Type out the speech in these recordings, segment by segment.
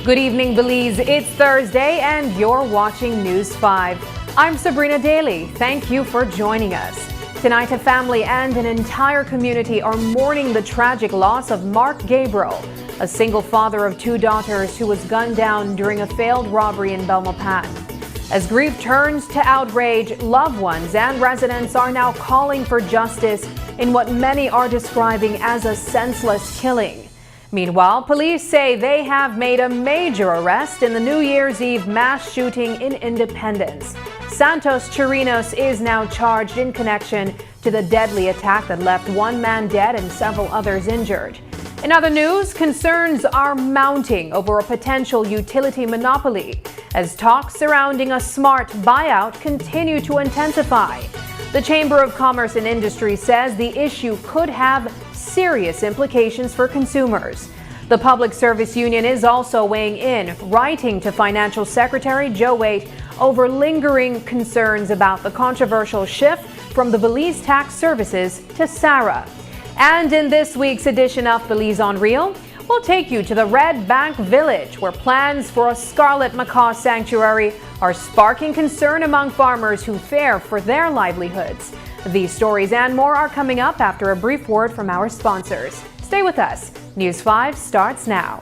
Good evening, Belize. It's Thursday and you're watching News 5. I'm Sabrina Daly. Thank you for joining us. Tonight, a family and an entire community are mourning the tragic loss of Mark Gabriel, a single father of two daughters who was gunned down during a failed robbery in Belmopan. As grief turns to outrage, loved ones and residents are now calling for justice in what many are describing as a senseless killing. Meanwhile, police say they have made a major arrest in the New Year's Eve mass shooting in Independence. Santos Chirinos is now charged in connection to the deadly attack that left one man dead and several others injured. In other news, concerns are mounting over a potential utility monopoly as talks surrounding a smart buyout continue to intensify. The Chamber of Commerce and Industry says the issue could have serious implications for consumers. The Public Service Union is also weighing in, writing to Financial Secretary Joe Waite over lingering concerns about the controversial shift from the Belize Tax Services to SARA. And in this week's edition of Belize on Real, We'll take you to the Red Bank Village, where plans for a scarlet macaw sanctuary are sparking concern among farmers who fear for their livelihoods. These stories and more are coming up after a brief word from our sponsors. Stay with us. News 5 starts now.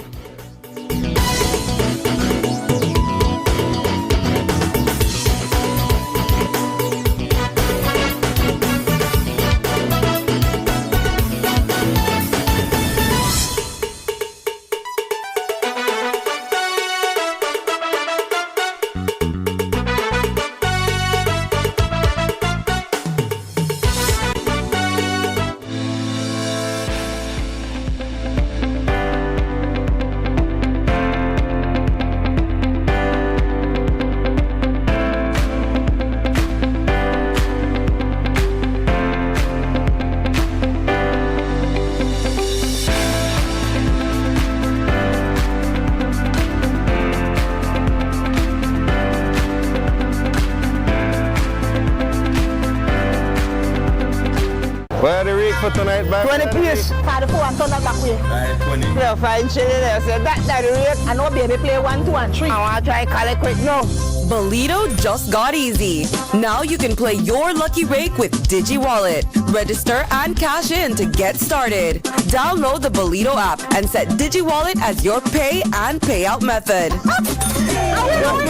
Where are the rate for tonight, back? 20 piece. Had the 4 and turn that back way. Right, 20. Yeah, 5 shilling there. So that the rate. I know baby play 1, 2, and 3. I want to try call it quick now. Bolito just got easy. Now you can play your lucky rake with DigiWallet. Register and cash in to get started. Download the Bolito app and set DigiWallet as your pay and payout method.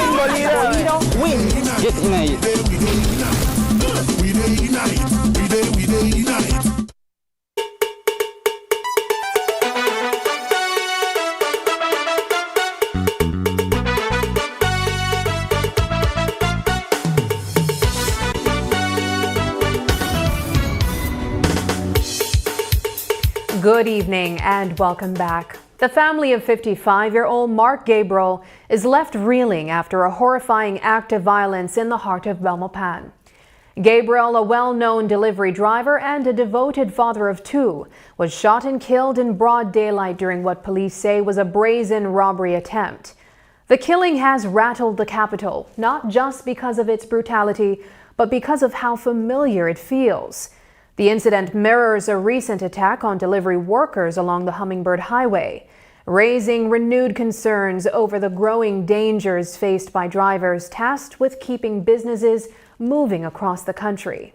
Bolito win. Get in it. Good evening and welcome back. The family of 55-year-old Mark Gabriel is left reeling after a horrifying act of violence in the heart of Belmopan. Gabriel, a well-known delivery driver and a devoted father of 2, was shot and killed in broad daylight during what police say was a brazen robbery attempt. The killing has rattled the capital, not just because of its brutality, but because of how familiar it feels. The incident mirrors a recent attack on delivery workers along the Hummingbird Highway, raising renewed concerns over the growing dangers faced by drivers tasked with keeping businesses moving across the country.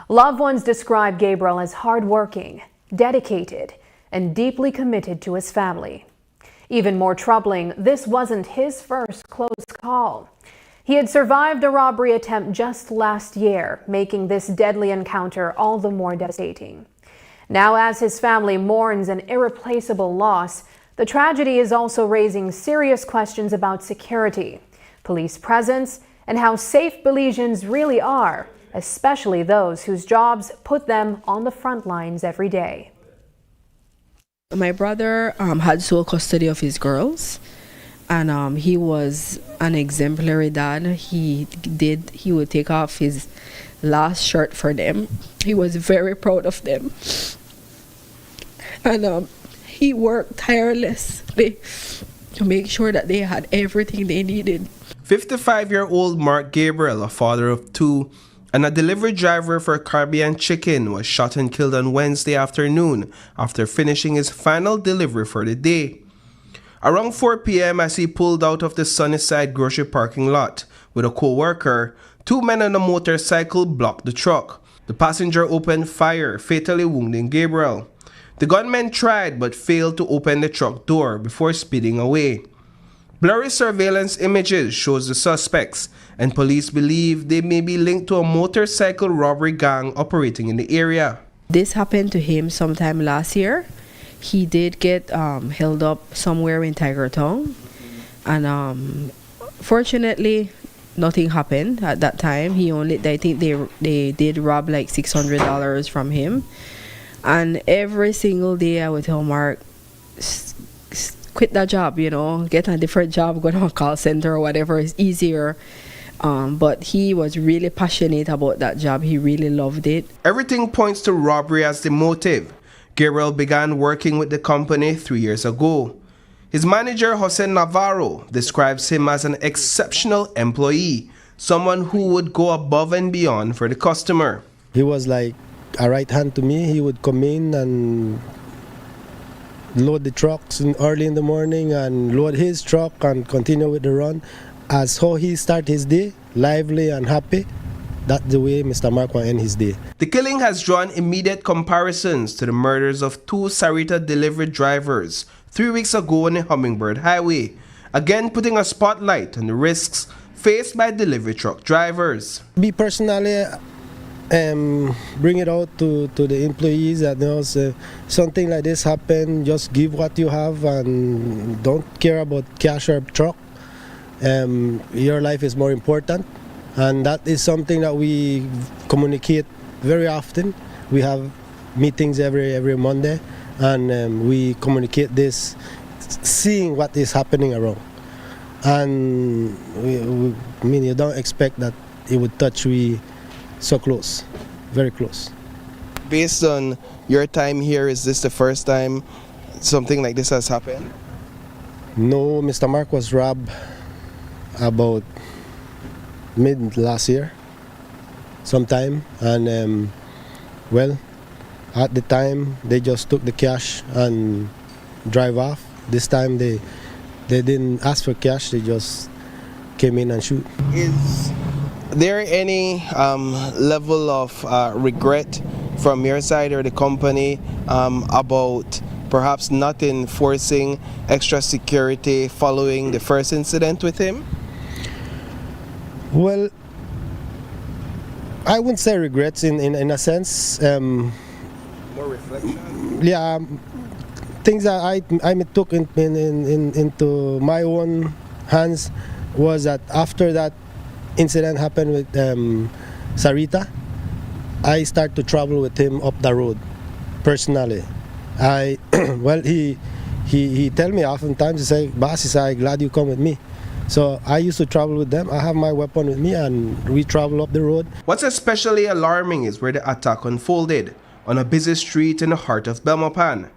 Loved ones describe Gabriel as hardworking, dedicated, and deeply committed to his family. Even more troubling, this wasn't his first close call. He had survived a robbery attempt just last year, making this deadly encounter all the more devastating. Now, as his family mourns an irreplaceable loss, the tragedy is also raising serious questions about security, police presence, and how safe Belizeans really are, especially those whose jobs put them on the front lines every day. My brother had sole custody of his girls, and he was an exemplary dad. He would take off his last shirt for them. He was very proud of them, and he worked tirelessly to make sure that they had everything they needed. 55-year-old Mark Gabriel, a father of 2 and a delivery driver for Caribbean Chicken, was shot and killed on Wednesday afternoon after finishing his final delivery for the day. Around 4 p.m. as he pulled out of the Sunnyside grocery parking lot with a co-worker, 2 men on a motorcycle blocked the truck. The passenger opened fire, fatally wounding Gabriel. The gunmen tried but failed to open the truck door before speeding away. Blurry surveillance images shows the suspects, and police believe they may be linked to a motorcycle robbery gang operating in the area. This happened to him sometime last year. He did get held up somewhere in Tigertown, and fortunately nothing happened at that time. I think they did rob like $600 from him, and every single day I would tell Mark, quit that job, get a different job, go to a call center or whatever is easier. But he was really passionate about that job. He really loved it. Everything points to robbery as the motive. Gabriel began working with the company 3 years ago. His manager, Jose Navarro, describes him as an exceptional employee, someone who would go above and beyond for the customer. He was like a right hand to me. He would come in and load the trucks early in the morning and load his truck and continue with the run. As how he start his day, lively and happy, that's the way Mr. Mark will end his day. The killing has drawn immediate comparisons to the murders of two Sarita delivery drivers 3 weeks ago on the Hummingbird Highway, again putting a spotlight on the risks faced by delivery truck drivers. Me personally, bring it out to the employees that knows something like this happen, just give what you have and don't care about cash or truck. Your life is more important, and that is something that we communicate very often. We have meetings every Monday, and we communicate this, seeing what is happening around. And I mean, you don't expect that it would touch we so close, very close. Based on your time here, is this the first time something like this has happened? No, Mr. Mark was robbed about mid last year sometime, and well, at the time they just took the cash and drive off. This time they didn't ask for cash, they just came in and shoot. Is there any level of regret from your side or the company about perhaps not enforcing extra security following the first incident with him? Well, I wouldn't say regrets in a sense. More reflection? Yeah, things that I took into my own hands was that after that incident happened with Sarita, I started to travel with him up the road personally. Well, he tell me oftentimes, he say, "Boss, he say, I'm glad you come with me." So I used to travel with them. I have my weapon with me and we travel up the road. What's especially alarming is where the attack unfolded, on a busy street in the heart of Belmopan.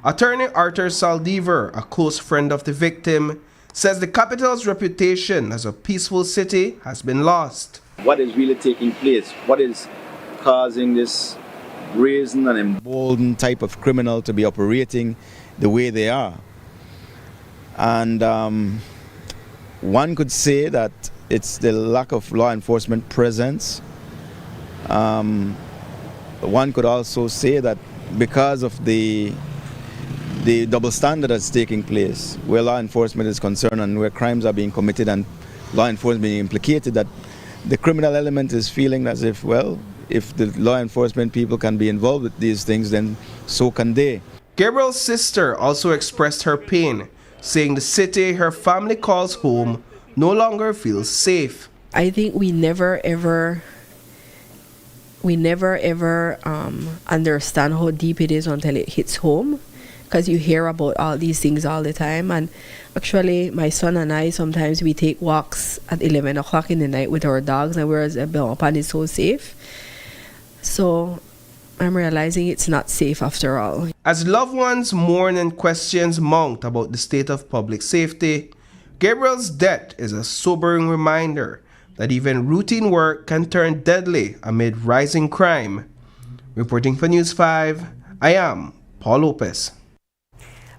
Attorney Arthur Saldivar, a close friend of the victim, says the capital's reputation as a peaceful city has been lost. What is really taking place? What is causing this brazen and emboldened type of criminal to be operating the way they are? And one could say that it's the lack of law enforcement presence. One could also say that because of the double standard that's taking place, where law enforcement is concerned and where crimes are being committed and law enforcement being implicated, that the criminal element is feeling as if, well, if the law enforcement people can be involved with these things, then so can they. Gabriel's sister also expressed her pain, saying the city her family calls home no longer feels safe. I think we never ever understand how deep it is until it hits home, because you hear about all these things all the time. And actually, my son and I, sometimes we take walks at 11 o'clock in the night with our dogs, and whereas Belmopan is so safe. So I'm realizing it's not safe after all. As loved ones mourn and questions mount about the state of public safety, Gabriel's death is a sobering reminder that even routine work can turn deadly amid rising crime. Reporting for News 5, I am Paul Lopez.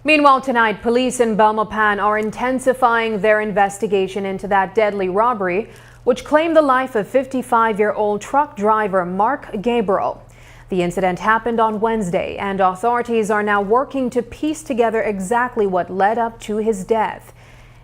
Meanwhile, tonight, police in Belmopan are intensifying their investigation into that deadly robbery, which claimed the life of 55-year-old truck driver Mark Gabriel. The incident happened on Wednesday, and authorities are now working to piece together exactly what led up to his death.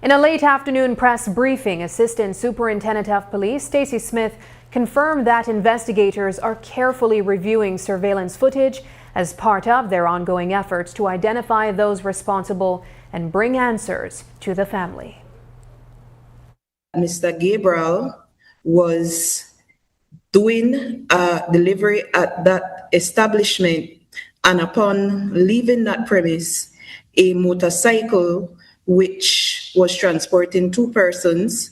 In a late afternoon press briefing, Assistant Superintendent of Police Stacey Smith confirmed that investigators are carefully reviewing surveillance footage as part of their ongoing efforts to identify those responsible and bring answers to the family. Mr. Gabriel was doing a delivery at that establishment, and upon leaving that premise, a motorcycle which was transporting two persons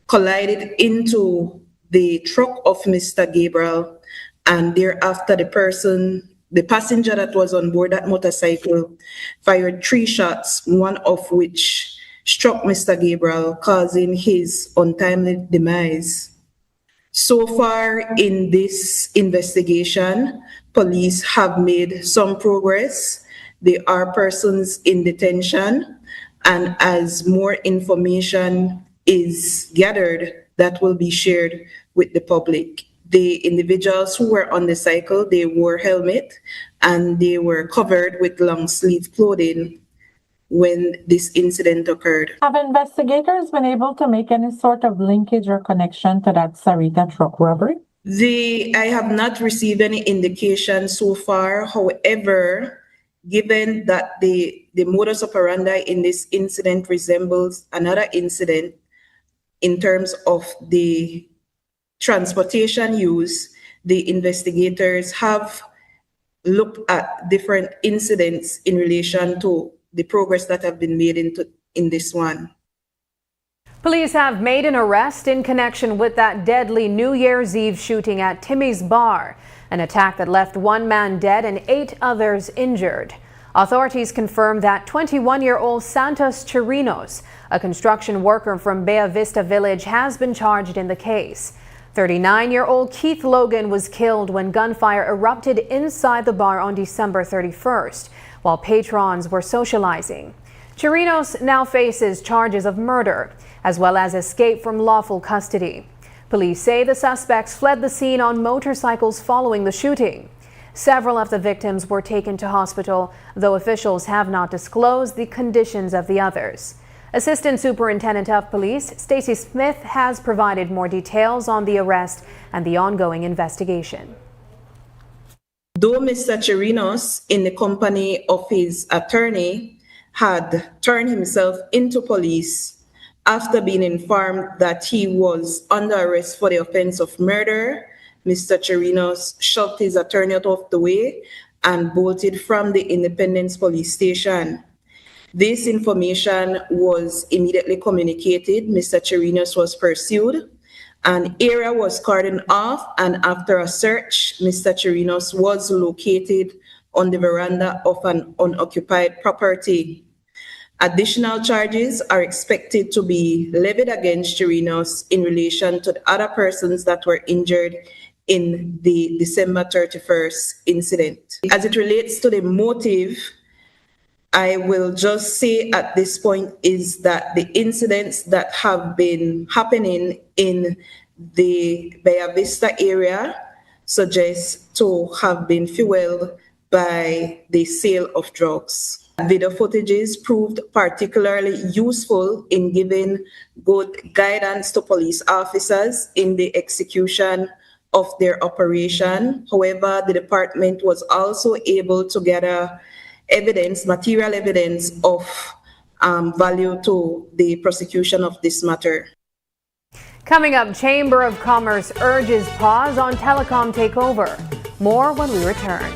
collided into the truck of Mr. Gabriel, and thereafter the passenger that was on board that motorcycle fired 3 shots, one of which struck Mr. Gabriel, causing his untimely demise. So far in this investigation, police have made some progress. there are persons in detention, and as more information is gathered, that will be shared with the public. The individuals who were on the cycle, they wore helmet and they were covered with long sleeve clothing when this incident occurred. Have investigators been able to make any sort of linkage or connection to that Sarita truck robbery? I have not received any indication so far. However, given that the modus operandi in this incident resembles another incident in terms of the transportation use, the investigators have looked at different incidents in relation to the progress that have been made in this one. Police have made an arrest in connection with that deadly New Year's Eve shooting at Timmy's Bar, an attack that left one man dead and 8 others injured. Authorities confirmed that 21-year-old Santos Chirinos, a construction worker from Bella Vista Village, has been charged in the case. 39-year-old Keith Logan was killed when gunfire erupted inside the bar on December 31st, while patrons were socializing. Chirinos now faces charges of murder, as well as escape from lawful custody. Police say the suspects fled the scene on motorcycles following the shooting. Several of the victims were taken to hospital, though officials have not disclosed the conditions of the others. Assistant Superintendent of Police Stacy Smith has provided more details on the arrest and the ongoing investigation. Though Mr. Chirinos, in the company of his attorney, had turned himself into police after being informed that he was under arrest for the offense of murder, Mr. Chirinos shoved his attorney out of the way and bolted from the Independence Police Station. This information was immediately communicated. Mr. Chirinos was pursued. An area was cordoned off, and after a search, Mr. Chirinos was located on the veranda of an unoccupied property. Additional charges are expected to be levied against Chirinos in relation to the other persons that were injured in the December 31st incident. As it relates to the motive, I will just say at this point is that the incidents that have been happening in the Bella Vista area suggest to have been fueled by the sale of drugs. Video footages proved particularly useful in giving good guidance to police officers in the execution of their operation. However, the department was also able to gather material evidence of value to the prosecution of this matter. Coming up, Chamber of Commerce urges pause on telecom takeover. More when we return.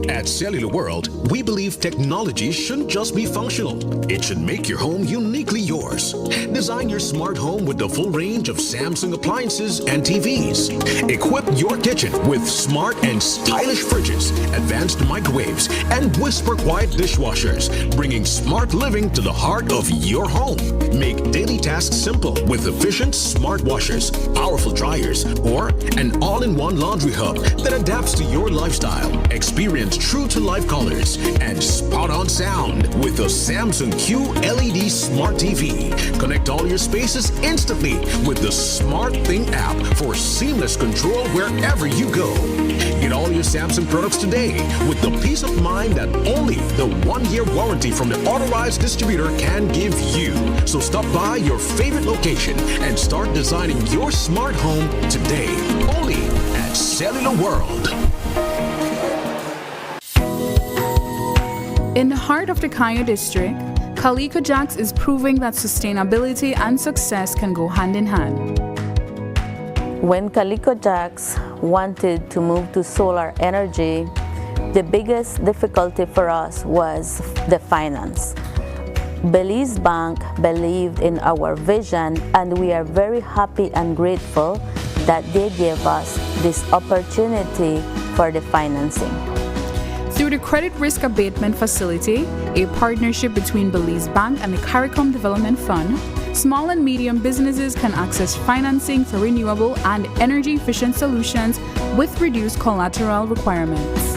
At Cellular World, we believe technology shouldn't just be functional. It should make your home uniquely yours. Design your smart home with the full range of Samsung appliances and TVs. Equip your kitchen with smart and stylish fridges, advanced microwaves, and whisper quiet dishwashers, bringing smart living to the heart of your home. Make daily tasks simple with efficient smart washers, powerful dryers, or an all-in-one laundry hub that adapts to your lifestyle. Experience true-to-life colors and spot-on sound with the Samsung Q LED Smart TV. Connect all your spaces instantly with the Smart Thing app for seamless control wherever you go. Get all your Samsung products today with the peace of mind that only the 1-year warranty from the authorized distributor can give you. So stop by your favorite location and start designing your smart home today. Only at Cellular World. In the heart of the Cayo district, Calico Jacks is proving that sustainability and success can go hand in hand. When Calico Jacks wanted to move to solar energy, The biggest difficulty for us was the finance. Belize Bank believed in our vision, and we are very happy and grateful that they gave us this opportunity for the financing. Through the Credit Risk Abatement Facility, a partnership between Belize Bank and the CARICOM Development Fund, small and medium businesses can access financing for renewable and energy-efficient solutions with reduced collateral requirements.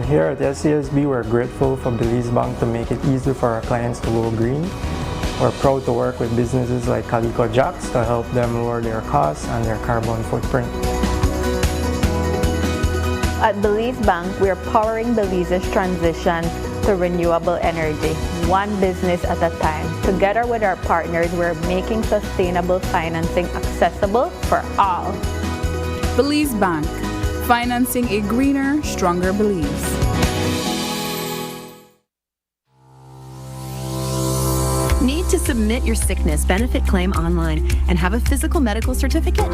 Here at SCSB, we're grateful for Belize Bank to make it easy for our clients to go green. We're proud to work with businesses like Calico Jacks to help them lower their costs and their carbon footprint. At Belize Bank, we are powering Belize's transition to renewable energy, one business at a time. Together with our partners, we're making sustainable financing accessible for all. Belize Bank, financing a greener, stronger Belize. Need to submit your sickness benefit claim online and have a physical medical certificate?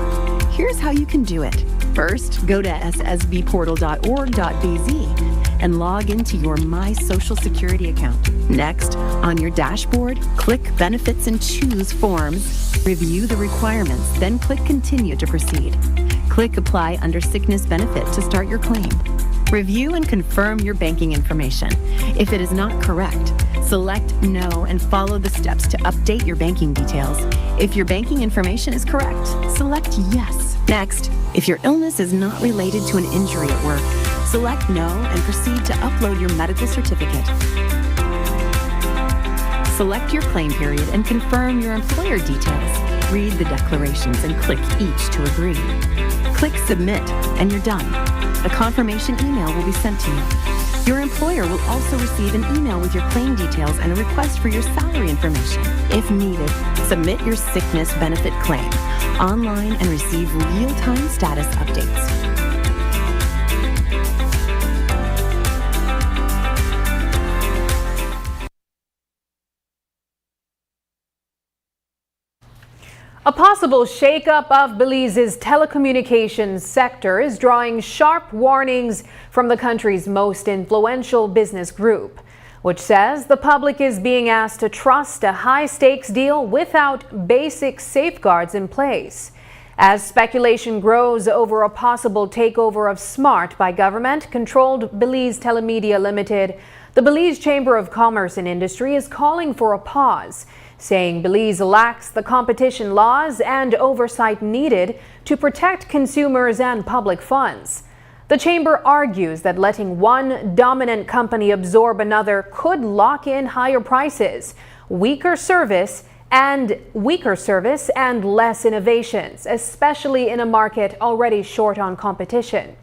Here's how you can do it. First, go to ssbportal.org.bz and log into your My Social Security account. Next, on your dashboard, click Benefits and choose Forms. Review the requirements, then click Continue to proceed. Click Apply under Sickness Benefit to start your claim. Review and confirm your banking information. If it is not correct, select No and follow the steps to update your banking details. If your banking information is correct, select Yes. Next, if your illness is not related to an injury at work, select No and proceed to upload your medical certificate. Select your claim period and confirm your employer details. Read the declarations and click each to agree. Click Submit and you're done. A confirmation email will be sent to you. Your employer will also receive an email with your claim details and a request for your salary information. If needed, submit your sickness benefit claim online and receive real-time status updates. A possible shakeup of Belize's telecommunications sector is drawing sharp warnings from the country's most influential business group, which says the public is being asked to trust a high-stakes deal without basic safeguards in place. As speculation grows over a possible takeover of Smart by government-controlled Belize Telemedia Limited, the Belize Chamber of Commerce and Industry is calling for a pause, saying Belize lacks the competition laws and oversight needed to protect consumers and public funds. The chamber argues that letting one dominant company absorb another could lock in higher prices, weaker service and less innovations, especially in a market already short on competition.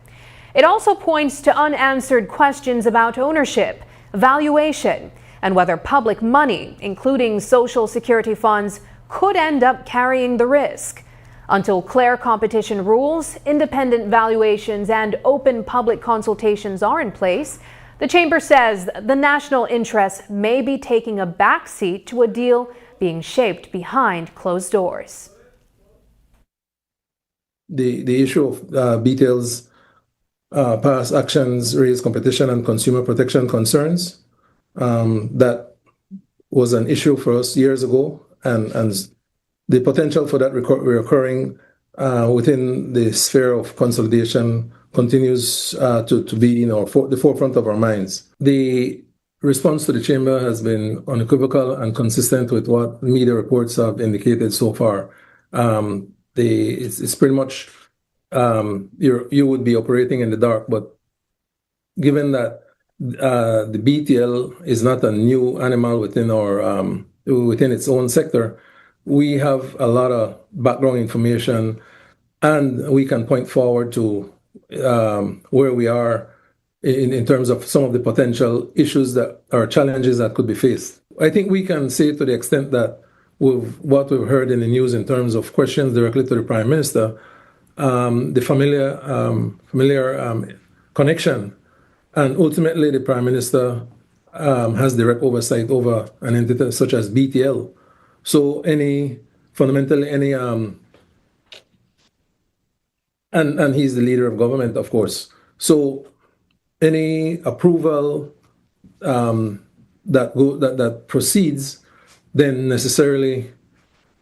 It also points to unanswered questions about ownership, valuation, and whether public money, including Social Security funds, could end up carrying the risk. Until clear competition rules, independent valuations, and open public consultations are in place, the Chamber says the national interest may be taking a backseat to a deal being shaped behind closed doors. The issue of BTL's past actions raised competition and consumer protection concerns. That was an issue for us years ago, and the potential for that reoccurring within the sphere of consolidation continues to be the forefront of our minds. The response to the Chamber has been unequivocal and consistent with what media reports have indicated so far. It's pretty much you would be operating in the dark, but given that the BTL is not a new animal within its own sector, we have a lot of background information, and we can point forward to where we are in terms of some of the potential issues that or challenges that could be faced. I think we can say, to the extent that with what we've heard in the news in terms of questions directly to the Prime Minister, the familiar connection. And ultimately, the Prime Minister has direct oversight over an entity such as BTL. So and he's the leader of government, of course. So any approval that proceeds, then necessarily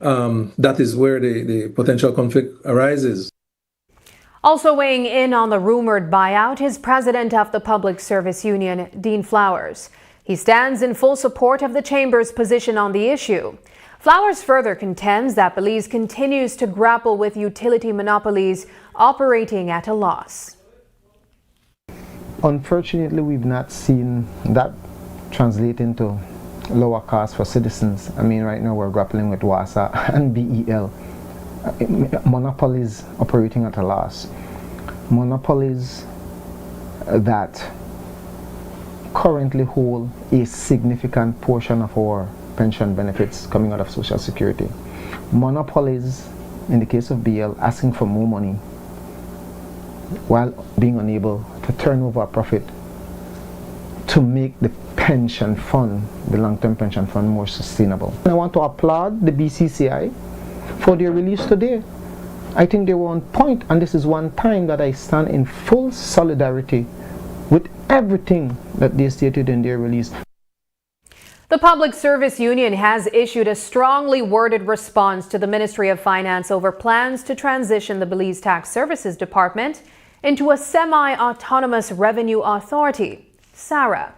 that is where the potential conflict arises. Also weighing in on the rumored buyout is President of the Public Service Union, Dean Flowers. He stands in full support of the Chamber's position on the issue. Flowers further contends that Belize continues to grapple with utility monopolies operating at a loss. Unfortunately, we've not seen that translate into lower costs for citizens. I mean, right now we're grappling with WASA and BEL. Monopolies operating at a loss. Monopolies that currently hold a significant portion of our pension benefits coming out of Social Security. Monopolies, in the case of BL, asking for more money while being unable to turn over a profit to make the pension fund, the long-term pension fund, more sustainable. I want to applaud the BCCI for their release today. I think they were on point, and this is one time that I stand in full solidarity with everything that they stated in their release. The Public Service Union has issued a strongly worded response to the Ministry of Finance over plans to transition the Belize Tax Services Department into a semi-autonomous revenue authority, SARA.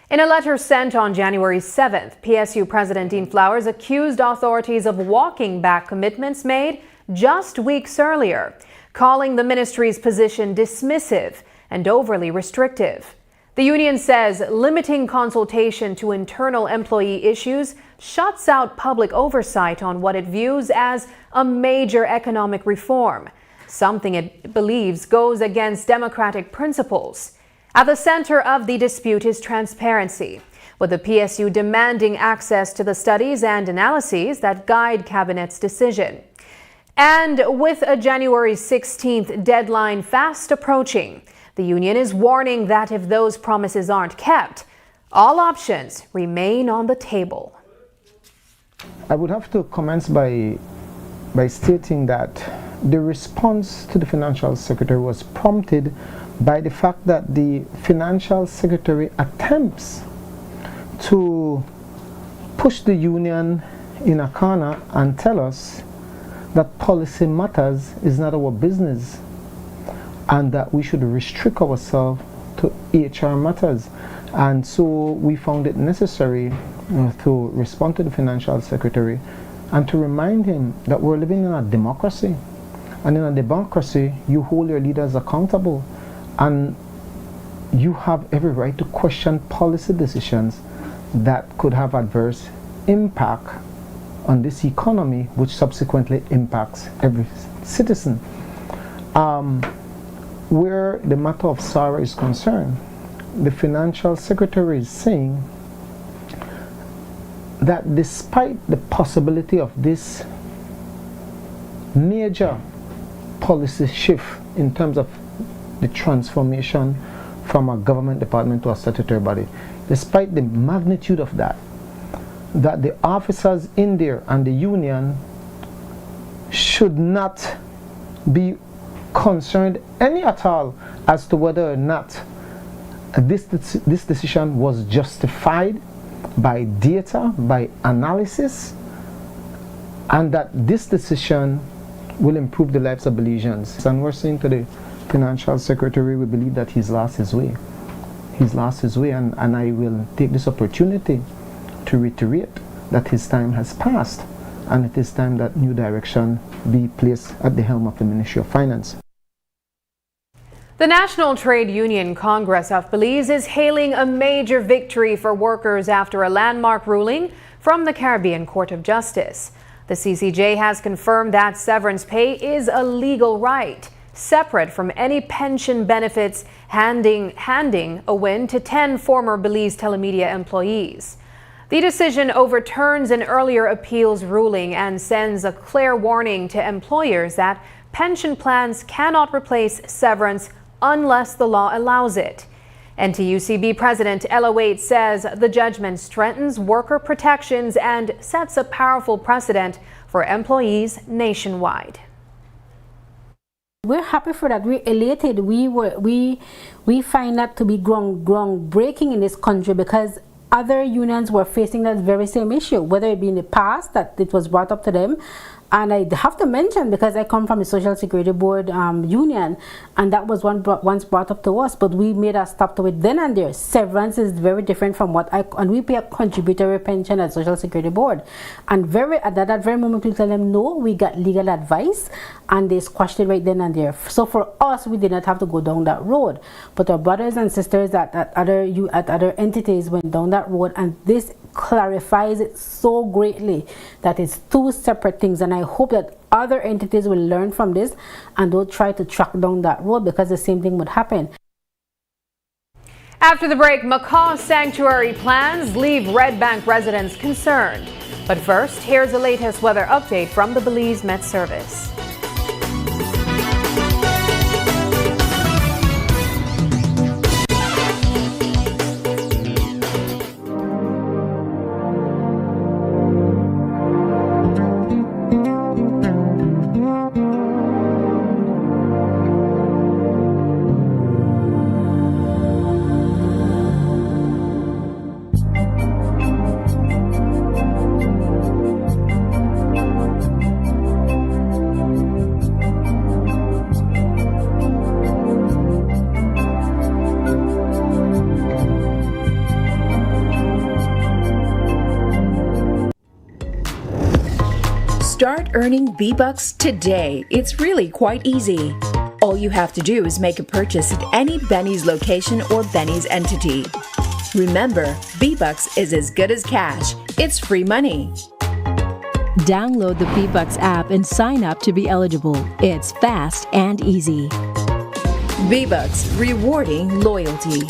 In a letter sent on January 7th, PSU President Dean Flowers accused authorities of walking back commitments made just weeks earlier, calling the ministry's position dismissive and overly restrictive. The union says limiting consultation to internal employee issues shuts out public oversight on what it views as a major economic reform, something it believes goes against democratic principles. At the center of the dispute is transparency, with the PSU demanding access to the studies and analyses that guide Cabinet's decision. And with a January 16th deadline fast approaching, the union is warning that if those promises aren't kept, all options remain on the table. I would have to commence by stating that the response to the Financial Secretary was prompted by the fact that the Financial Secretary attempts to push the union in a corner and tell us that policy matters is not our business, and that we should restrict ourselves to HR matters. And so we found it necessary to respond to the Financial Secretary and to remind him that we're living in a democracy. And in a democracy, you hold your leaders accountable, and you have every right to question policy decisions that could have adverse impact on this economy, which subsequently impacts every citizen. Where the matter of SARA is concerned, the Financial Secretary is saying that despite the possibility of this major policy shift in terms of the transformation from a government department to a statutory body, despite the magnitude of that the officers in there and the union should not be concerned any at all as to whether or not this decision was justified by data, by analysis, and that this decision will improve the lives of Belizeans. And we're saying to the Financial Secretary, we believe that he's lost his way. He's lost his way, and I will take this opportunity to reiterate that his time has passed, and it is time that new direction be placed at the helm of the Ministry of Finance. The National Trade Union Congress of Belize is hailing a major victory for workers after a landmark ruling from the Caribbean Court of Justice. The CCJ has confirmed that severance pay is a legal right, separate from any pension benefits, handing a win to 10 former Belize Telemedia employees. The decision overturns an earlier appeals ruling and sends a clear warning to employers that pension plans cannot replace severance unless the law allows it. NTUCB President Ella Waite says the judgment strengthens worker protections and sets a powerful precedent for employees nationwide. We're happy for that. We're elated. We find that to be groundbreaking in this country because other unions were facing that very same issue, whether it be in the past that it was brought up to them. And I have to mention, because I come from the Social Security Board union, and that was once brought up to us, but we made a stop to it then and there. Severance is very different from and we pay a contributory pension at Social Security Board. And at that very moment, we tell them, no, we got legal advice, and they squashed it right then and there. So for us, we did not have to go down that road. But our brothers and sisters at other entities went down that road, and this clarifies it so greatly that it's two separate things. And I hope that other entities will learn from this and don't try to track down that road, because the same thing would happen. After the break, macaw sanctuary plans leave Red Bank residents concerned. But first, here's the latest weather update from the Belize Met Service. Start earning B-Bucks today. It's really quite easy. All you have to do is make a purchase at any Benny's location or Benny's entity. Remember, B-Bucks is as good as cash. It's free money. Download the B-Bucks app and sign up to be eligible. It's fast and easy. B-Bucks, rewarding loyalty.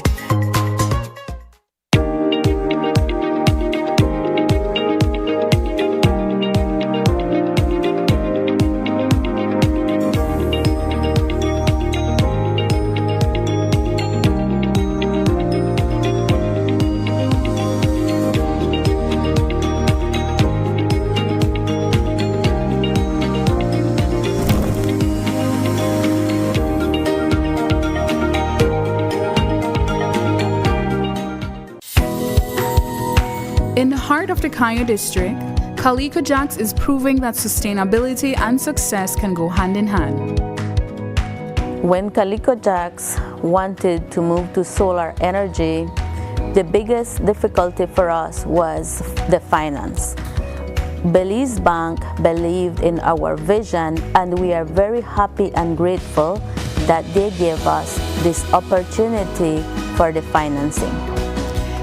In the heart of the Cayo district, Calico Jacks is proving that sustainability and success can go hand in hand. When Calico Jacks wanted to move to solar energy, the biggest difficulty for us was the finance. Belize Bank believed in our vision, and we are very happy and grateful that they gave us this opportunity for the financing.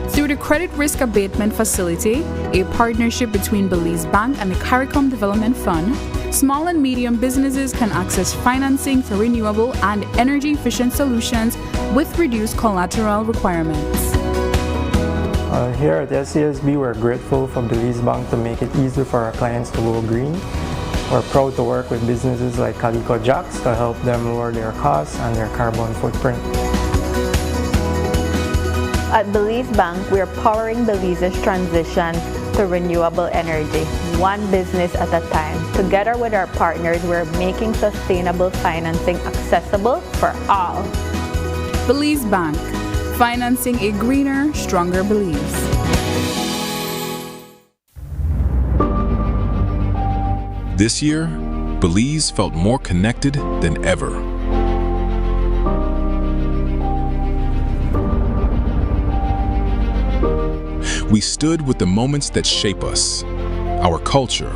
Through the Credit Risk Abatement Facility, a partnership between Belize Bank and the CARICOM Development Fund, small and medium businesses can access financing for renewable and energy-efficient solutions with reduced collateral requirements. Here at SCSB, we're grateful for Belize Bank to make it easier for our clients to go green. We're proud to work with businesses like Calico Jacks to help them lower their costs and their carbon footprint. At Belize Bank, we are powering Belize's transition to renewable energy, one business at a time. Together with our partners, we're making sustainable financing accessible for all. Belize Bank, financing a greener, stronger Belize. This year, Belize felt more connected than ever. We stood with the moments that shape us, our culture,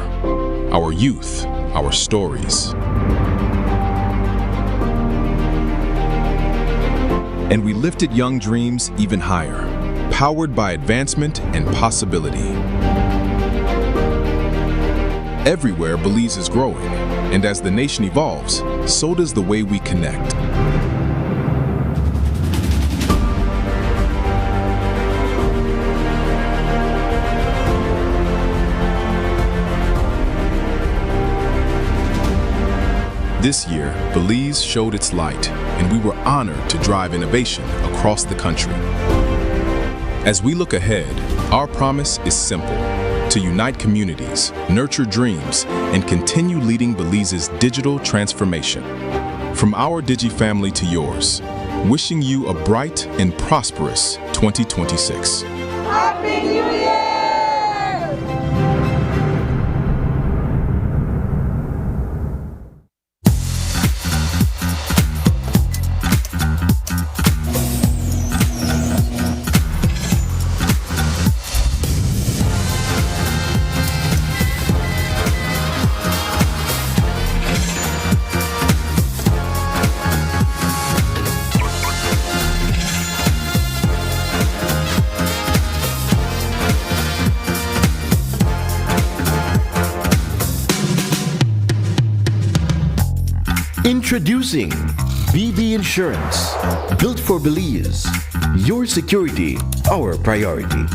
our youth, our stories. And we lifted young dreams even higher, powered by advancement and possibility. Everywhere, Belize is growing, and as the nation evolves, so does the way we connect. This year, Belize showed its light, and we were honored to drive innovation across the country. As we look ahead, our promise is simple: to unite communities, nurture dreams, and continue leading Belize's digital transformation. From our Digi family to yours, wishing you a bright and prosperous 2026. Happy New Year! Introducing BV Insurance, built for Belize. Your security, our priority.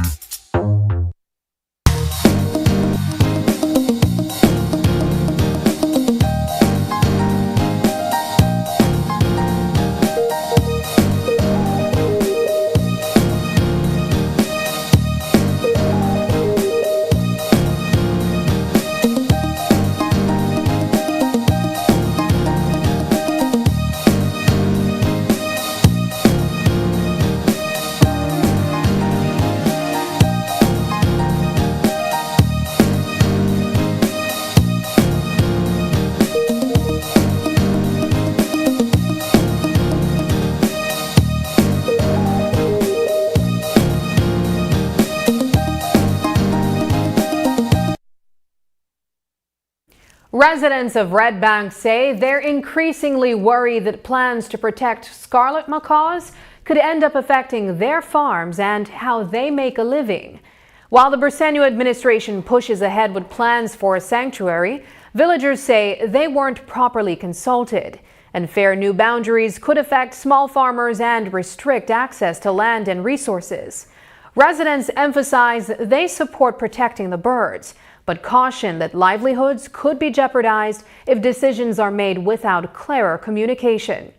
Residents of Red Bank say they're increasingly worried that plans to protect scarlet macaws could end up affecting their farms and how they make a living. While the Bersenio administration pushes ahead with plans for a sanctuary, villagers say they weren't properly consulted. And fair new boundaries could affect small farmers and restrict access to land and resources. Residents emphasize they support protecting the birds, but caution that livelihoods could be jeopardized if decisions are made without clearer communication.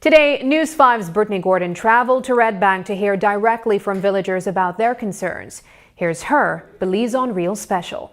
Today, News 5's Brittany Gordon traveled to Red Bank to hear directly from villagers about their concerns. Here's her Belize on Real special.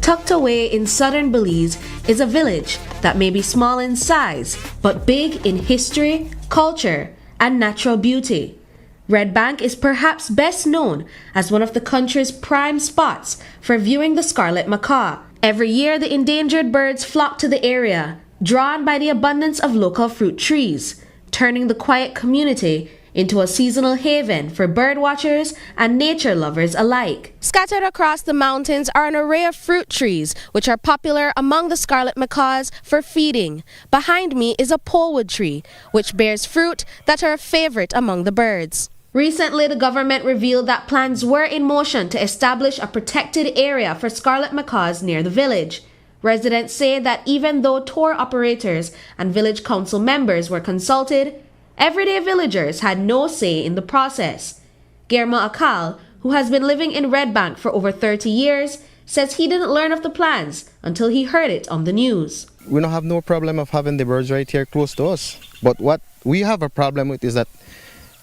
Tucked away in southern Belize is a village that may be small in size, but big in history, culture, and natural beauty. Red Bank is perhaps best known as one of the country's prime spots for viewing the scarlet macaw. Every year, the endangered birds flock to the area, drawn by the abundance of local fruit trees, turning the quiet community into a seasonal haven for bird watchers and nature lovers alike. Scattered across the mountains are an array of fruit trees, which are popular among the scarlet macaws for feeding. Behind me is a polewood tree, which bears fruit that are a favorite among the birds. Recently, the government revealed that plans were in motion to establish a protected area for scarlet macaws near the village. Residents say that even though tour operators and village council members were consulted, everyday villagers had no say in the process. Guillermo Akal, who has been living in Red Bank for over 30 years, says he didn't learn of the plans until he heard it on the news. We don't have no problem of having the birds right here close to us. But what we have a problem with is that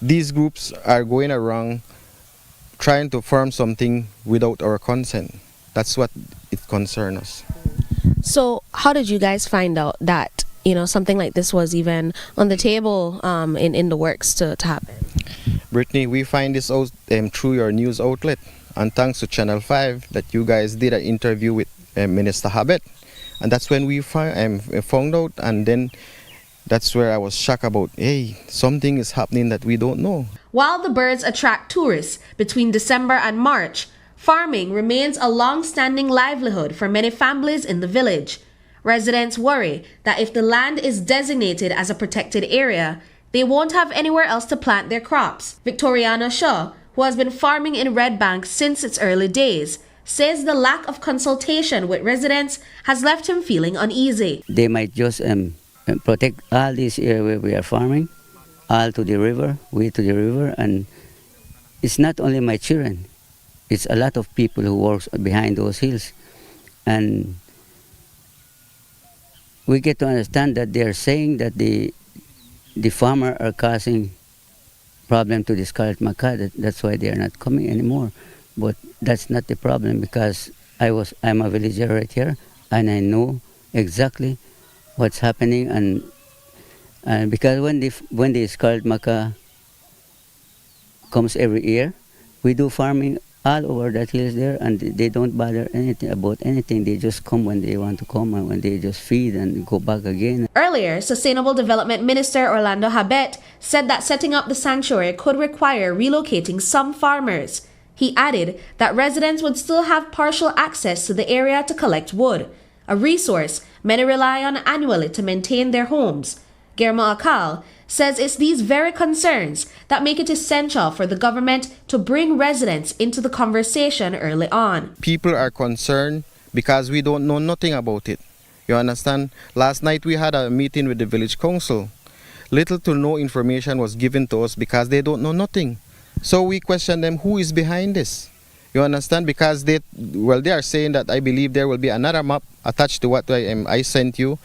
these groups are going around trying to form something without our consent. That's what it concerns us. So how did you guys find out that something like this was even on the table in the works to happen? Brittany, we find this out through your news outlet, and thanks to Channel 5 that you guys did an interview with Minister Habet, and that's when we found out, and then that's where I was shocked about, hey, something is happening that we don't know. While the birds attract tourists between December and March, farming remains a long-standing livelihood for many families in the village. Residents worry that if the land is designated as a protected area, they won't have anywhere else to plant their crops. Victoriana Shaw, who has been farming in Red Bank since its early days, says the lack of consultation with residents has left him feeling uneasy. They might just protect all this area where we are farming, all to the river, way to the river, and it's not only my children, it's a lot of people who work behind those hills. And we get to understand that they are saying that the the farmer are causing problem to the Scarlet Macaw. That's why they are not coming anymore. But that's not the problem, because I'm a villager right here, and I know exactly what's happening. And because when the Scarlet Macaw comes every year, we do farming all over that hills there, and they don't bother about anything. They just come when they want to come, and when they just feed and go back again. Earlier, Sustainable Development Minister Orlando Habet said that setting up the sanctuary could require relocating some farmers. He added that residents would still have partial access to the area to collect wood, a resource many rely on annually to maintain their homes. Guillermo Akal says it's these very concerns that make it essential for the government to bring residents into the conversation early on. People are concerned because we don't know nothing about it. You understand? Last night we had a meeting with the village council. Little to no information was given to us because they don't know nothing. So we question them, who is behind this? You understand? Because they are saying that I believe there will be another map attached to what I sent you.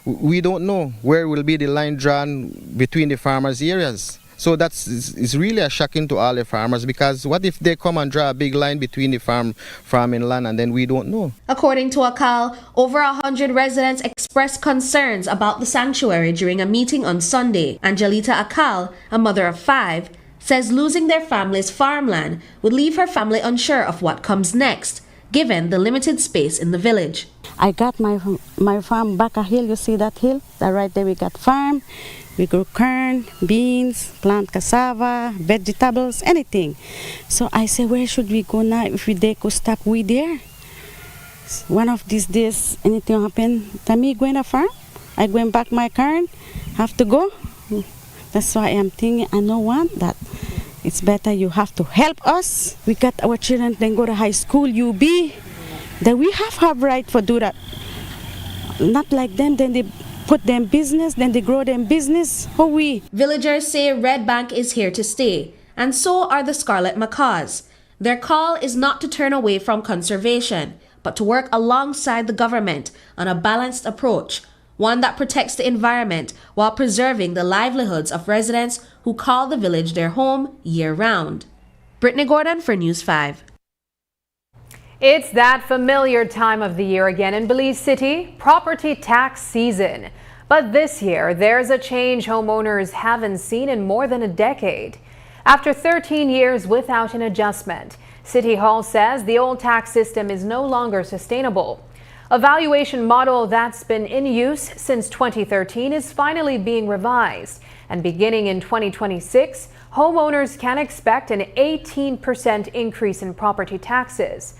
We don't know where will be the line drawn between the farmers' areas. So it's really a shocking to all the farmers, because what if they come and draw a big line between the farming land and then we don't know? According to Akal, over 100 residents expressed concerns about the sanctuary during a meeting on Sunday. Angelita Akal, a mother of 5, says losing their family's farmland would leave her family unsure of what comes next, given the limited space in the village. I got my farm back a hill. You see that hill? That right there we got farm. We grow corn, beans, plant cassava, vegetables, anything. So I say, where should we go now if they could stop we there? One of these days, anything happen, tell me going to farm. I going back my corn, have to go. That's why I'm thinking, I don't want that. It's better you have to help us. We got our children, then go to high school, UB. Then we have right for do that. Not like them, then they put them business, then they grow them business. How we? Villagers say Red Bank is here to stay, and so are the Scarlet Macaws. Their call is not to turn away from conservation, but to work alongside the government on a balanced approach, one that protects the environment while preserving the livelihoods of residents who call the village their home year-round. Brittany Gordon for News 5. It's that familiar time of the year again in Belize City, property tax season. But this year, there's a change homeowners haven't seen in more than a decade. After 13 years without an adjustment, City Hall says the old tax system is no longer sustainable. A valuation model that's been in use since 2013 is finally being revised. And beginning in 2026, homeowners can expect an 18% increase in property taxes.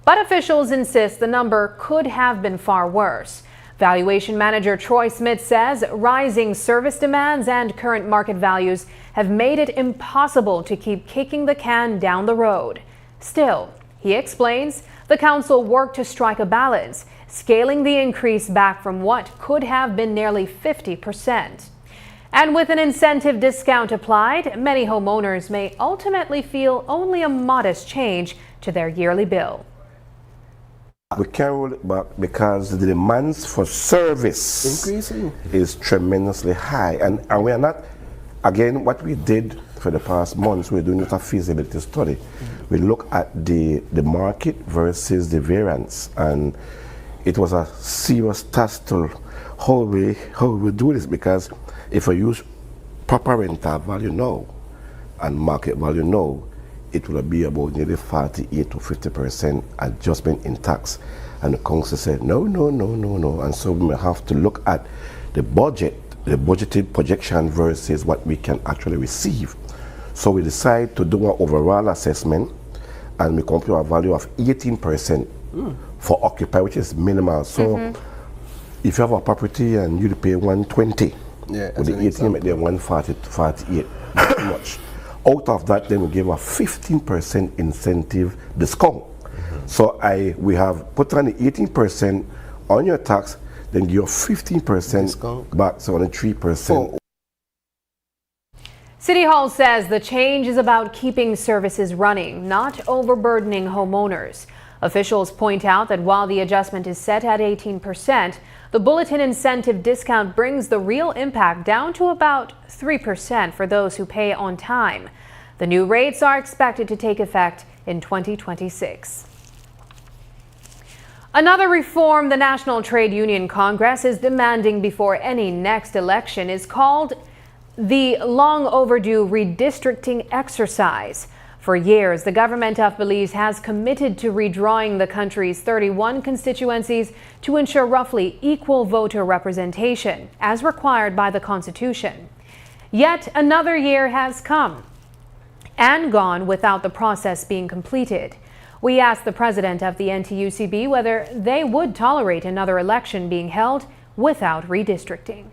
But officials insist the number could have been far worse. Valuation manager Troy Smith says rising service demands and current market values have made it impossible to keep kicking the can down the road. Still, he explains, the council worked to strike a balance, scaling the increase back from what could have been nearly 50%. And with an incentive discount applied, many homeowners may ultimately feel only a modest change to their yearly bill. We can't roll it back because the demands for service increasing is tremendously high, and we are not. Again, what we did for the past months, we're doing a feasibility study. We look at the market versus the variance, and it was a serious task to how we do this, because if we use proper rental value now and market value now, it will be about nearly 48 to 50% adjustment in tax. And the council said, no. And so we may have to look at the budget, the budgeted projection versus what we can actually receive. So we decide to do an overall assessment, and we compute a value of 18% for occupied, which is minimal. So if you have a property and you pay 120, with the 18 make them 140 to 48, not much. Out of that, then we give a 15% incentive discount. So we have put on the 18% on your tax, then give you 15% back, so only 3%. City Hall says the change is about keeping services running, not overburdening homeowners. Officials point out that while the adjustment is set at 18%, the bulletin incentive discount brings the real impact down to about 3% for those who pay on time. The new rates are expected to take effect in 2026. Another reform the National Trade Union Congress is demanding before any next election is called the long overdue redistricting exercise. For years, the government of Belize has committed to redrawing the country's 31 constituencies to ensure roughly equal voter representation, as required by the Constitution. Yet another year has come and gone without the process being completed. We asked the president of the NTUCB whether they would tolerate another election being held without redistricting.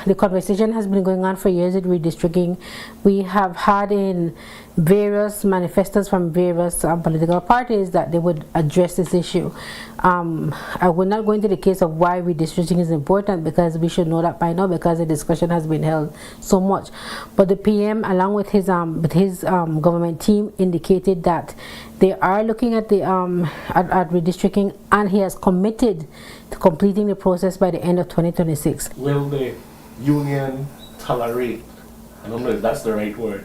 The conversation has been going on for years with redistricting. We have had in various manifestos from various political parties that they would address this issue. I will not go into the case of why redistricting is important, because we should know that by now, because the discussion has been held so much. But the PM, along with his government team, indicated that they are looking at the at redistricting, and he has committed to completing the process by the end of 2026. Will the union tolerate, I don't know if that's the right word,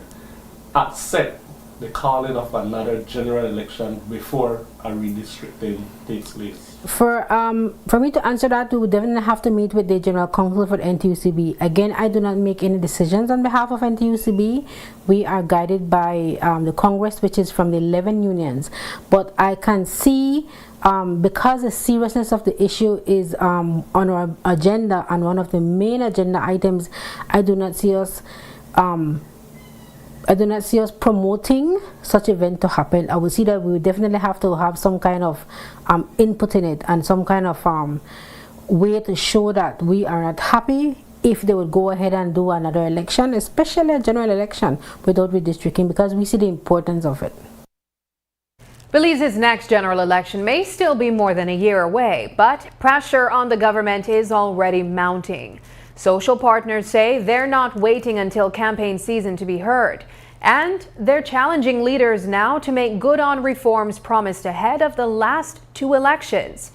accept the calling of another general election before a redistricting takes place? For me to answer that, we would definitely have to meet with the General Counsel for NTUCB. Again, I do not make any decisions on behalf of NTUCB. We are guided by the Congress, which is from the 11 unions. But I can see, because the seriousness of the issue is on our agenda and one of the main agenda items, I do not see us promoting such event to happen. I would see that we would definitely have to have some kind of input in it, and some kind of way to show that we are not happy if they would go ahead and do another election, especially a general election, without redistricting, because we see the importance of it. Belize's next general election may still be more than a year away, but pressure on the government is already mounting. Social partners say they're not waiting until campaign season to be heard, and they're challenging leaders now to make good on reforms promised ahead of the last two elections.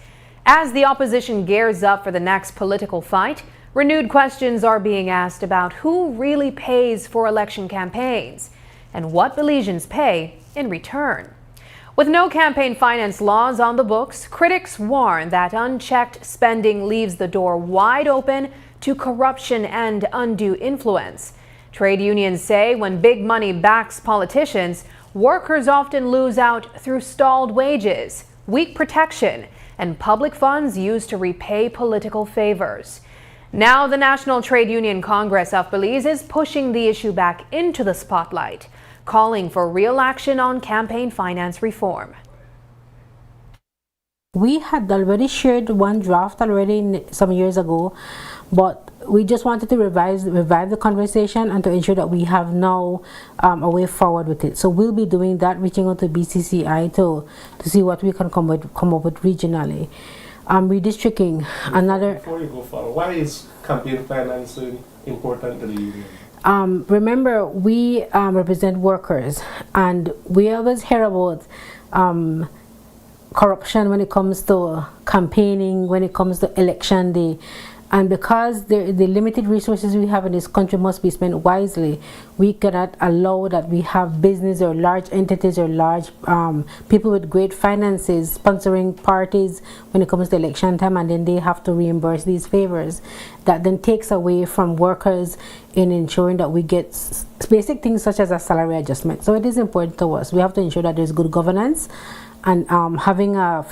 As the opposition gears up for the next political fight, renewed questions are being asked about who really pays for election campaigns and what Belizeans pay in return. With no campaign finance laws on the books, critics warn that unchecked spending leaves the door wide open to corruption and undue influence. Trade unions say when big money backs politicians, workers often lose out through stalled wages, weak protection, and public funds used to repay political favors. Now the National Trade Union Congress of Belize is pushing the issue back into the spotlight, calling for real action on campaign finance reform. We had already shared one draft already some years ago, but we just wanted to revive the conversation and to ensure that we have now a way forward with it. So we'll be doing that, reaching out to BCCI to see what we can come up with regionally. Redistricting, another... Before you go forward, why is campaign financing important to the union? Remember, we represent workers, and we always hear about corruption when it comes to campaigning, when it comes to election day. And because the limited resources we have in this country must be spent wisely, we cannot allow that we have business or large entities or large people with great finances sponsoring parties when it comes to election time, and then they have to reimburse these favors. That then takes away from workers in ensuring that we get basic things such as a salary adjustment. So it is important to us. We have to ensure that there's good governance, and having a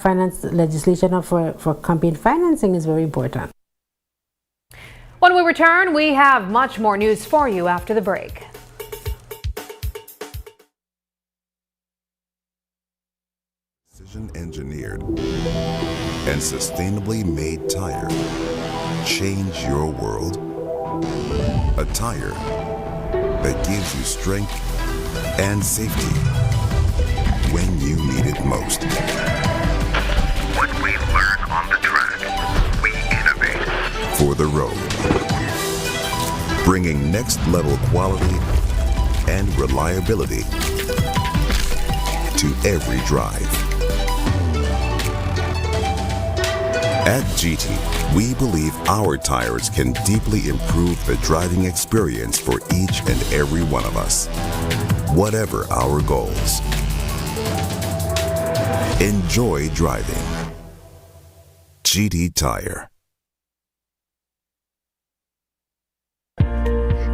finance legislation for campaign financing is very important. When we return, we have much more news for you after the break. Precision engineered and sustainably made tire. Change your world. A tire that gives you strength and safety when you need it most. What we learn on the track, we innovate For the road. Bringing next level quality and reliability into every drive. At GT, we believe our tires can deeply improve the driving experience for each and every one of us, whatever our goals. Enjoy driving. GT Tire.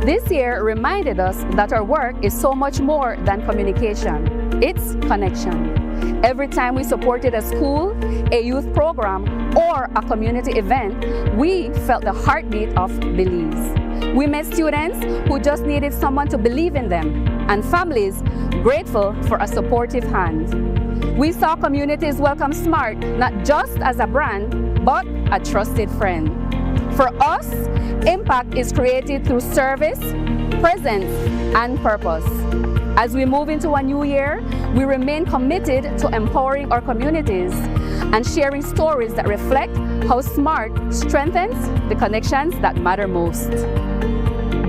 This year reminded us that our work is so much more than communication. It's connection. Every time we supported a school, a youth program, or a community event, we felt the heartbeat of Belize. We met students who just needed someone to believe in them, and families grateful for a supportive hand. We saw communities welcome SMART not just as a brand, but a trusted friend. For us, impact is created through service, presence, and purpose. As we move into a new year, we remain committed to empowering our communities and sharing stories that reflect how SMART strengthens the connections that matter most.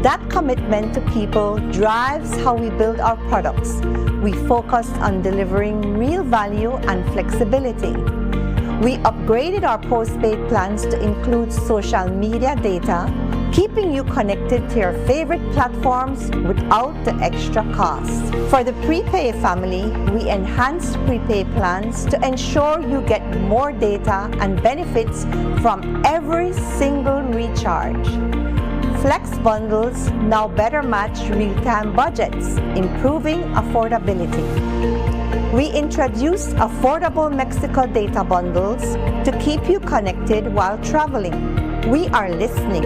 That commitment to people drives how we build our products. We focus on delivering real value and flexibility. We upgraded our postpaid plans to include social media data, keeping you connected to your favorite platforms without the extra cost. For the prepay family, we enhanced prepay plans to ensure you get more data and benefits from every single recharge. Flex bundles now better match real-time budgets, improving affordability. We introduced affordable Mexico data bundles to keep you connected while traveling. We are listening,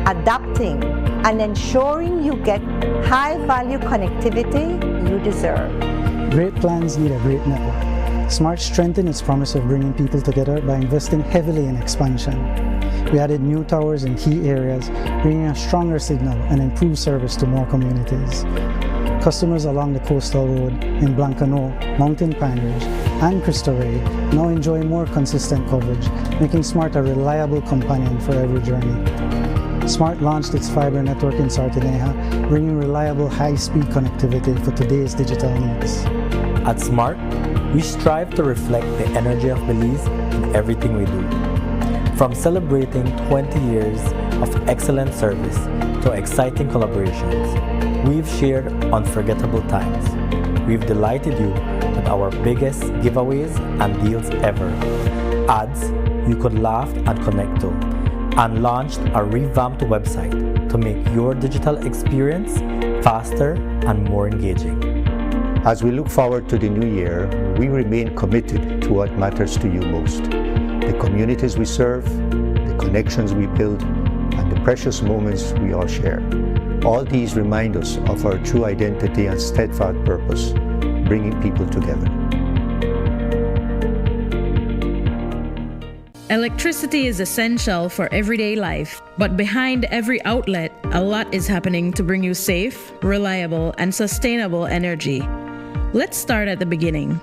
adapting, and ensuring you get high-value connectivity you deserve. Great plans need a great network. SMART strengthened its promise of bringing people together by investing heavily in expansion. We added new towers in key areas, bringing a stronger signal and improved service to more communities. Customers along the coastal road in Blancano, Mountain Pine Ridge, and Cristo Rey now enjoy more consistent coverage, making SMART a reliable companion for every journey. SMART launched its fiber network in Sartineja, bringing reliable high-speed connectivity for today's digital needs. At SMART, we strive to reflect the energy of Belize in everything we do. From celebrating 20 years of excellent service to exciting collaborations, we've shared unforgettable times. We've delighted you with our biggest giveaways and deals ever. Ads you could laugh and connect to, and launched a revamped website to make your digital experience faster and more engaging. As we look forward to the new year, we remain committed to what matters to you most. The communities we serve, the connections we build, and the precious moments we all share. All these remind us of our true identity and steadfast purpose, bringing people together. Electricity is essential for everyday life, but behind every outlet, a lot is happening to bring you safe, reliable, and sustainable energy. Let's start at the beginning.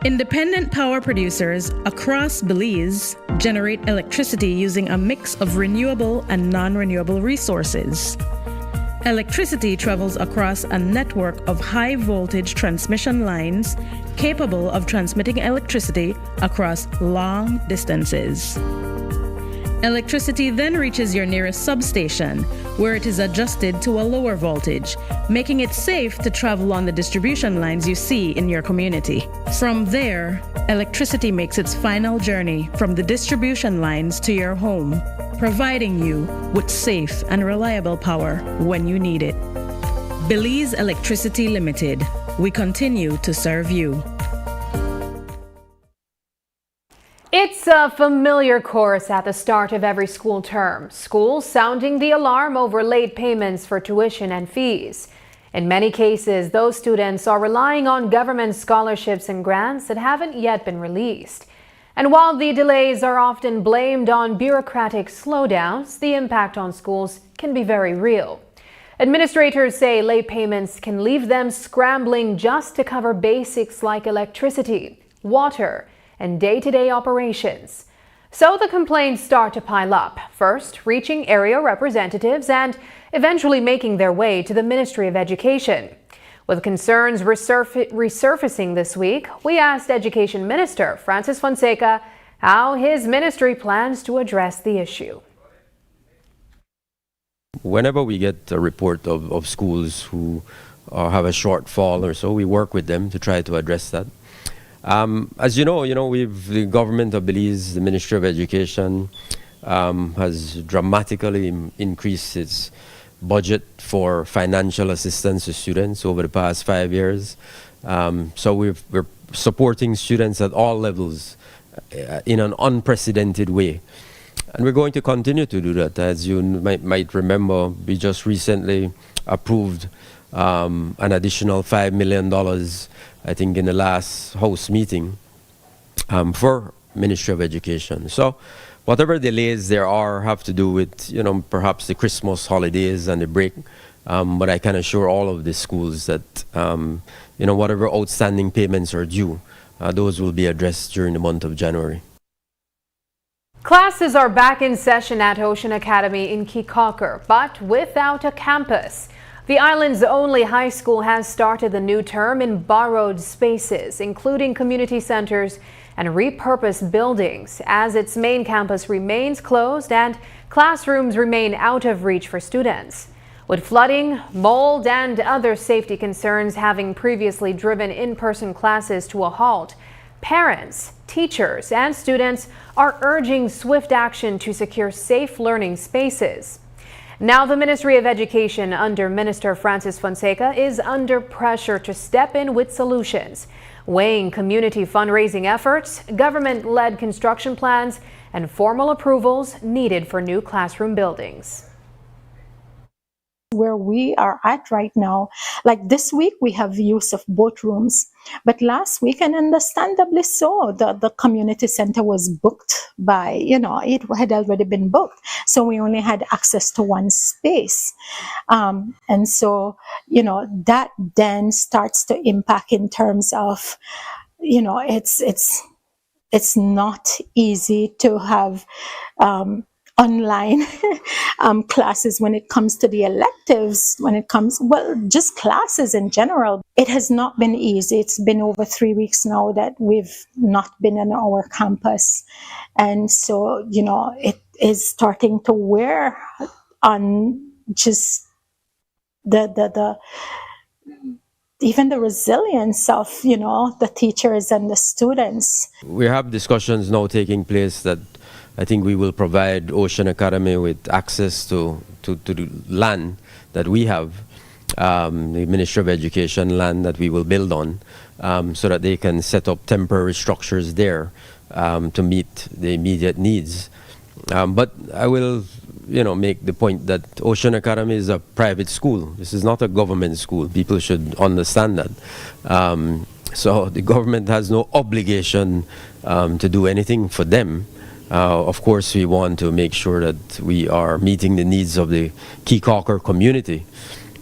Independent power producers across Belize generate electricity using a mix of renewable and non-renewable resources. Electricity travels across a network of high-voltage transmission lines capable of transmitting electricity across long distances. Electricity then reaches your nearest substation, where it is adjusted to a lower voltage, making it safe to travel on the distribution lines you see in your community. From there, electricity makes its final journey from the distribution lines to your home, providing you with safe and reliable power when you need it. Belize Electricity Limited. We continue to serve you. It's a familiar chorus at the start of every school term. Schools sounding the alarm over late payments for tuition and fees. In many cases, those students are relying on government scholarships and grants that haven't yet been released. And while the delays are often blamed on bureaucratic slowdowns, the impact on schools can be very real. Administrators say late payments can leave them scrambling just to cover basics like electricity, water, and day-to-day operations. So the complaints start to pile up, first reaching area representatives and eventually making their way to the Ministry of Education. With concerns resurfacing this week, we asked Education Minister Francis Fonseca how his ministry plans to address the issue. Whenever we get a report of schools who have a shortfall or so, we work with them to try to address that. As you know, the government of Belize, the Ministry of Education, has dramatically increased its budget for financial assistance to students over the past 5 years. So we're supporting students at all levels in an unprecedented way. And we're going to continue to do that. As you might remember, we just recently approved an additional $5 million, I think, in the last House meeting for Ministry of Education. So whatever delays there are have to do with, perhaps the Christmas holidays and the break. But I can assure all of the schools that, whatever outstanding payments are due, those will be addressed during the month of January. Classes are back in session at Ocean Academy in Keycaulker, but without a campus. The island's only high school has started the new term in borrowed spaces, including community centers and repurposed buildings, as its main campus remains closed and classrooms remain out of reach for students. With flooding, mold, and other safety concerns having previously driven in-person classes to a halt, parents, teachers, and students are urging swift action to secure safe learning spaces. Now the Ministry of Education under Minister Francis Fonseca is under pressure to step in with solutions, weighing community fundraising efforts, government-led construction plans, and formal approvals needed for new classroom buildings. Where we are at right now, like this week we have use of both rooms, but last week, and understandably so, the community center was booked by, it had already been booked, so we only had access to one space, and so that then starts to impact in terms of, it's not easy to have online classes when it comes to the electives, just classes in general. It has not been easy. It's been over 3 weeks now that we've not been on our campus. And so, it is starting to wear on just even the resilience of, the teachers and the students. We have discussions now taking place that I think we will provide Ocean Academy with access to the land that we have, the Ministry of Education land that we will build on, so that they can set up temporary structures there to meet the immediate needs. But I will, make the point that Ocean Academy is a private school. This is not a government school. People should understand that. So the government has no obligation to do anything for them. Of course, we want to make sure that we are meeting the needs of the Keycaulker community.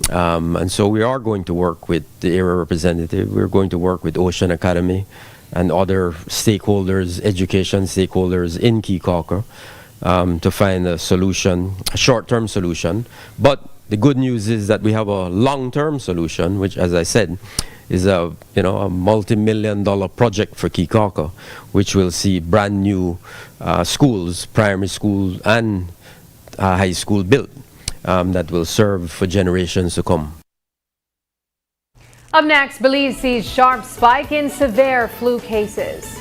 And so we are going to work with the area representative. We're going to work with Ocean Academy and other stakeholders, education stakeholders in Keycaulker, to find a solution, a short-term solution. But the good news is that we have a long-term solution, which, as I said, is a multi-million-dollar project for Keycaulker, which will see brand new schools, primary school and high school built, that will serve for generations to come. Up next, Belize sees sharp spike in severe flu cases.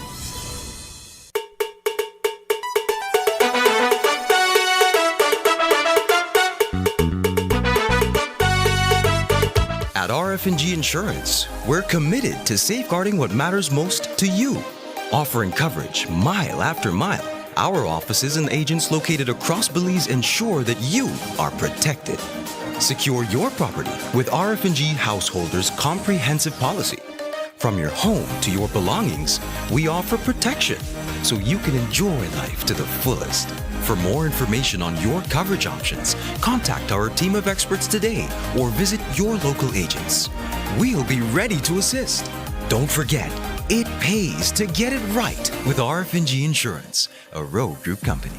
At RF&G Insurance, we're committed to safeguarding what matters most to you. Offering coverage mile after mile, our offices and agents located across Belize ensure that you are protected. Secure your property with RF&G Householders' comprehensive policy. From your home to your belongings, we offer protection so you can enjoy life to the fullest. For more information on your coverage options, contact our team of experts today or visit your local agents. We'll be ready to assist. Don't forget, it pays to get it right with RF&G Insurance, a Road Group company.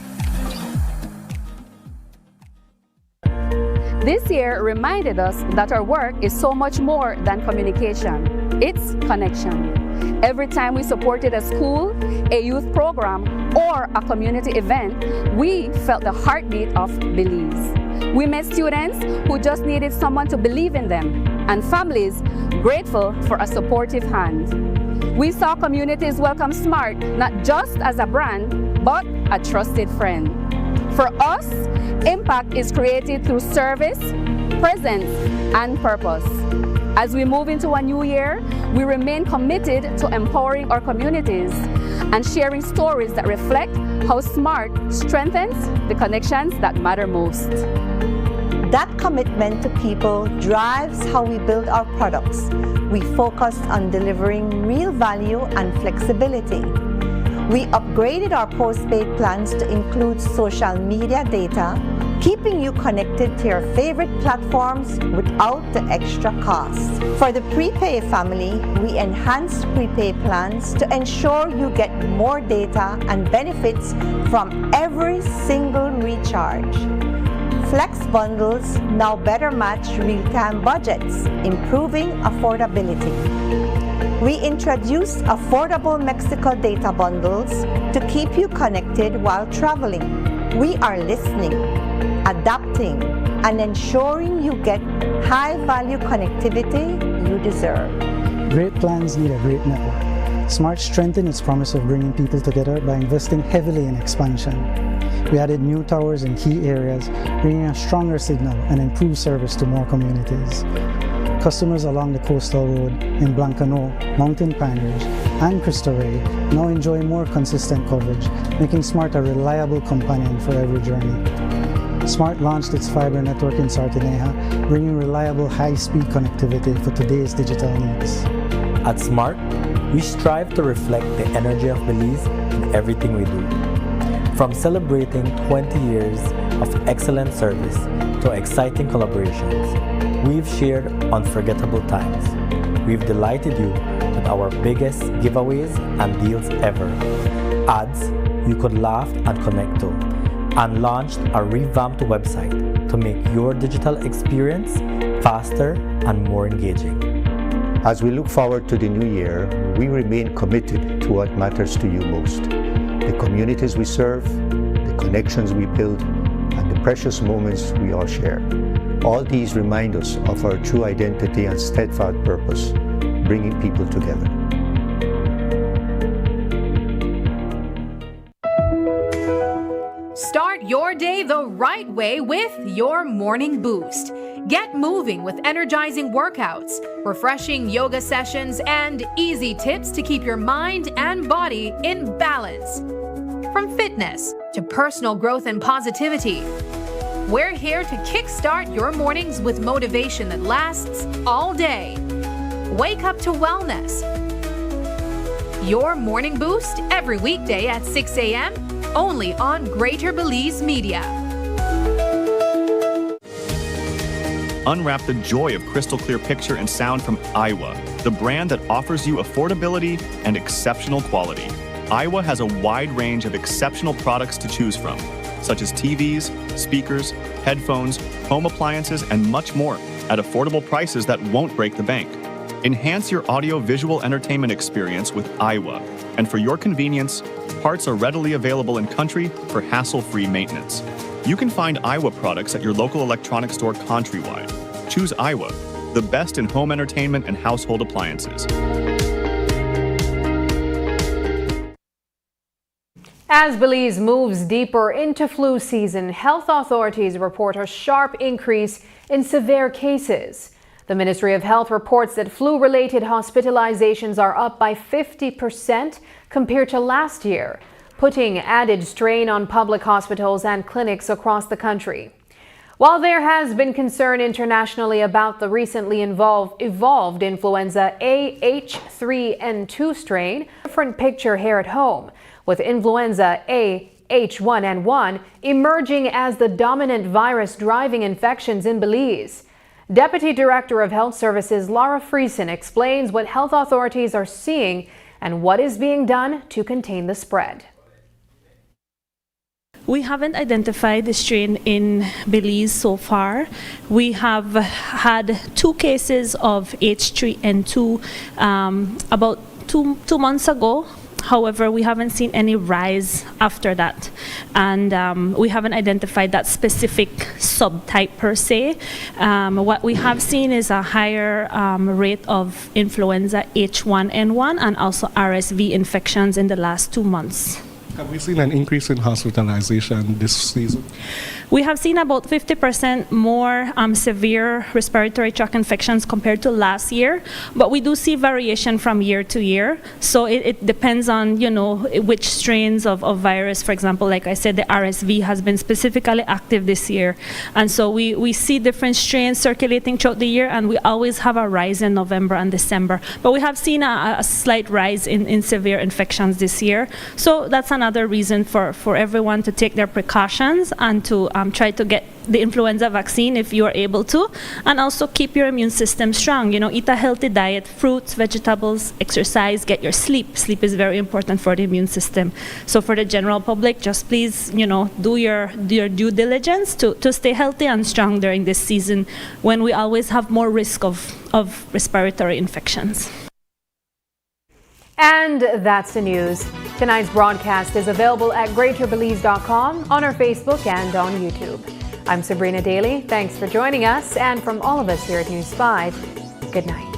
This year reminded us that our work is so much more than communication. It's connection. Every time we supported a school, a youth program, or a community event, we felt the heartbeat of Belize. We met students who just needed someone to believe in them, and families grateful for a supportive hand. We saw communities welcome SMART not just as a brand, but a trusted friend. For us, impact is created through service, presence, and purpose. As we move into a new year, we remain committed to empowering our communities and sharing stories that reflect how SMART strengthens the connections that matter most. That commitment to people drives how we build our products. We focused on delivering real value and flexibility. We upgraded our postpaid plans to include social media data, keeping you connected to your favorite platforms without the extra cost. For the prepay family, we enhanced prepay plans to ensure you get more data and benefits from every single recharge. Flex bundles now better match real-time budgets, improving affordability. We introduced affordable Mexico data bundles to keep you connected while traveling. We are listening, adapting, and ensuring you get high-value connectivity you deserve. Great plans need a great network. SMART strengthened its promise of bringing people together by investing heavily in expansion. We added new towers in key areas, bringing a stronger signal and improved service to more communities. Customers along the coastal road in Blancano, Mountain Pine Ridge, and Cristo Rey now enjoy more consistent coverage, making SMART a reliable companion for every journey. SMART launched its fiber network in Sartineja, bringing reliable high-speed connectivity for today's digital needs. At SMART, we strive to reflect the energy of Belize in everything we do. From celebrating 20 years of excellent service to exciting collaborations, we've shared unforgettable times. We've delighted you with our biggest giveaways and deals ever. Ads you could laugh and connect to, and launched a revamped website to make your digital experience faster and more engaging. As we look forward to the new year, we remain committed to what matters to you most. The communities we serve, the connections we build, and the precious moments we all share. All these remind us of our true identity and steadfast purpose, bringing people together. Start your day the right way with your Morning Boost. Get moving with energizing workouts, refreshing yoga sessions, and easy tips to keep your mind and body in balance. From fitness to personal growth and positivity, we're here to kickstart your mornings with motivation that lasts all day. Wake up to wellness. Your Morning Boost every weekday at 6 a.m. only on Greater Belize Media. Unwrap the joy of crystal clear picture and sound from Aiwa, the brand that offers you affordability and exceptional quality. Aiwa has a wide range of exceptional products to choose from, such as TVs, speakers, headphones, home appliances, and much more at affordable prices that won't break the bank. Enhance your audio-visual entertainment experience with Aiwa, and for your convenience, parts are readily available in country for hassle-free maintenance. You can find Aiwa products at your local electronics store countrywide. Choose Aiwa, the best in home entertainment and household appliances. As Belize moves deeper into flu season, health authorities report a sharp increase in severe cases. The Ministry of Health reports that flu-related hospitalizations are up by 50% compared to last year, putting added strain on public hospitals and clinics across the country. While there has been concern internationally about the recently evolved influenza A H3N2 strain, different picture here at home, with influenza A H1N1 emerging as the dominant virus driving infections in Belize. Deputy Director of Health Services Laura Friesen explains what health authorities are seeing and what is being done to contain the spread. We haven't identified the strain in Belize so far. We have had 2 cases of H3N2 about two months ago. However, we haven't seen any rise after that, and we haven't identified that specific subtype per se. What we have seen is a higher rate of influenza H1N1 and also RSV infections in the last 2 months. Have we seen an increase in hospitalization this season? We have seen about 50% more severe respiratory tract infections compared to last year, but we do see variation from year to year. So it depends on, you know, which strains of virus. For example, like I said, the RSV has been specifically active this year. And so we see different strains circulating throughout the year, and we always have a rise in November and December. But we have seen a slight rise in severe infections this year. So that's another reason for everyone to take their precautions and to try to get the influenza vaccine if you are able to, and also keep your immune system strong. You know, eat a healthy diet, fruits, vegetables, exercise, get your sleep. Sleep is very important for the immune system. So for the general public, just please, you know, do your due diligence to stay healthy and strong during this season when we always have more risk of respiratory infections. And that's the news. Tonight's broadcast is available at greaterbelize.com, on our Facebook, and on YouTube. I'm Sabrina Daly. Thanks for joining us. And from all of us here at News 5, good night.